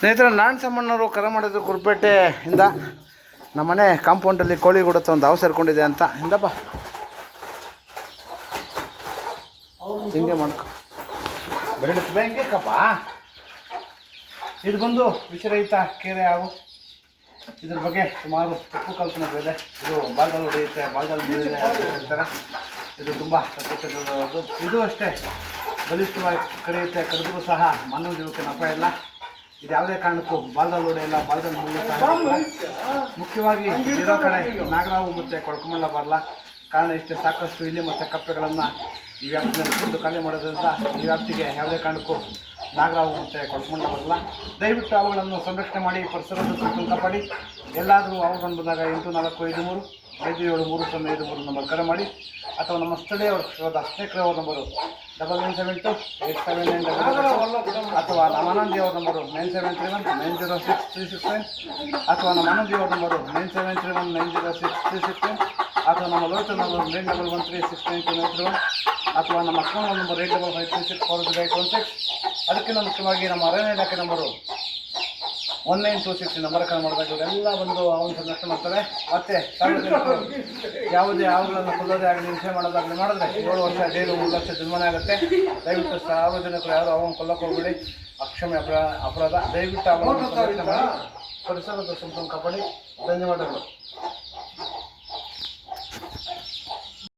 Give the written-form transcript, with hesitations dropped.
ಸ್ನೇಹಿತರೆ, ನಾನು ಸಮ್ಮಣ್ಣವರು ಕರೆ ಮಾಡಿದ್ರು ಕುರುಪೇಟೆಯಿಂದ. ನಮ್ಮನೆ ಕಾಂಪೌಂಡಲ್ಲಿ ಕೋಳಿ ಗುಡತ್ತ ಒಂದು ಹಾವು ಸೇರ್ಕೊಂಡಿದೆ ಅಂತ. ಹಿಂದಪ್ಪ ಹಿಂಗೆ ಮಾಡ್ಕೊ ಬೆರಳು ಬೇಕಪ್ಪ. ಇದು ಬಂದು ವಿಷರಹಿತ ಕೆರೆ ಹಾವು. ಇದ್ರ ಬಗ್ಗೆ ಸುಮಾರು ತಪ್ಪು ಕಲ್ಪನೆಗಳಿದೆ. ಇದು ಬಾಲ್ದಲ್ಲಿ ಹೊಡೆಯುತ್ತೆ, ಬಾಲ್ದಲ್ಲಿ ಬೀಳಿದೆ ಹೇಳ್ತಾರೆ. ಇದು ತುಂಬ ತಪ್ಪು. ಇದು ಅಷ್ಟೇ ಬಲಿಷ್ಠವಾಗಿ ಕಡಿಯುತ್ತೆ. ಕಡಿದ್ರೂ ಸಹ ಮಾನವ ಜೀವಕ್ಕೆ ನಷ್ಟ ಇಲ್ಲ. ಇದು ಯಾವುದೇ ಕಾರಣಕ್ಕೂ ಬಾಲ್ದಲ್ಲಿ ಹೊಡೆಯಲ್ಲ, ಬಾಲ್ದಲ್ಲಿ ಮುಳ್ಳುತ್ತೆ. ಮುಖ್ಯವಾಗಿ ಇರೋ ಕಡೆ ನಾಗರಾವು ಮತ್ತು ಕೊಳ್ಕೊಂಬಲ್ಲ ಬರಲ್ಲ. ಕಾರಣ ಇಷ್ಟೇ, ಸಾಕಷ್ಟು ಇಲಿ ಮತ್ತು ಕಪ್ಪೆಗಳನ್ನು ಈ ವ್ಯಾಪ್ತಿಯಲ್ಲಿ ತಿಂದು ಖಾಲಿ ಮಾಡೋದ್ರಿಂದ ಈ ವ್ಯಾಪ್ತಿಗೆ ಯಾವುದೇ ಕಾರಣಕ್ಕೂ ನಾಗರಾವು ಮತ್ತು ಕೊಳ್ಕೊಂಬಲ್ಲ ಬರಲ್ಲ. ದಯವಿಟ್ಟು ಅವುಗಳನ್ನು ಸಂರಕ್ಷಣೆ ಮಾಡಿ, ಪರಿಸರದ ಸುತ್ತ ಕಾಪಾಡಿ. ಎಲ್ಲಾದರೂ ಅವುಗಳನ್ನು ಬಂದಾಗ 8453357305 ನಂಬರ್ ಕರೆ ಮಾಡಿ, ಅಥವಾ ನಮ್ಮ ಸ್ಥಳೀಯರ ಸ್ನೇಹಿತರ ನಂಬರು 99287999, ಅಥವಾ ನಮ್ಮ ಆನಂದಿ ಅವ್ರ ನಂಬರು 9731906369, ಅಥವಾ ನಮ್ಮ ಆನಂದಿ ಅವ್ರ ನಂಬರು 9731906369, ಅಥವಾ ನಮ್ಮ ಲೋಕಲ್ ನಂಬರು 9113692931, ಅಥವಾ ನಮ್ಮ ಅಕೌಂಟ್ ನಂಬರ್ 8553640816. ಅದಕ್ಕಿಂತ ಮುಖ್ಯವಾಗಿ ನಮ್ಮ ಅರಣ್ಯ ಇಲಾಖೆ ನಂಬರು 1926 ನಂಬರ್ ಕರೆ ಮಾಡಿದಾಗ ಇವರೆಲ್ಲ ಬಂದು ಅವನು ಸಂರಕ್ಷಣೆ ಮಾಡ್ತಾರೆ. ಮತ್ತು ಸಾರ್ವಜನಿಕರು ಯಾವುದೇ ಹಾವುಗಳನ್ನು ಕೊಲ್ಲೋದೇ ಆಗಲಿ, ಹಿಂಸೆ ಮಾಡೋದಾಗಲಿ ಮಾಡಿದ್ರೆ 7 ವರ್ಷ ಜೈಲು 3 ಲಕ್ಷ ಜರಿಮಾನೆ ಆಗುತ್ತೆ. ದಯವಿಟ್ಟು ಸಾರ್ವಜನಿಕರು ಯಾರು ಅವನ್ನು ಕೊಲ್ಲಕ್ಕೆ ಹೋಗ್ಬೇಡಿ, ಅಕ್ಷಮ್ಯ ಅಪರಾಧ. ದಯವಿಟ್ಟು ಅವನ್ನು ಸಂರಕ್ಷಣೆ ಮಾಡಿ, ಪರಿಸರದ ಸಂಪೂರ್ಣ ಕಾಪಾಡಿ. ಧನ್ಯವಾದಗಳು.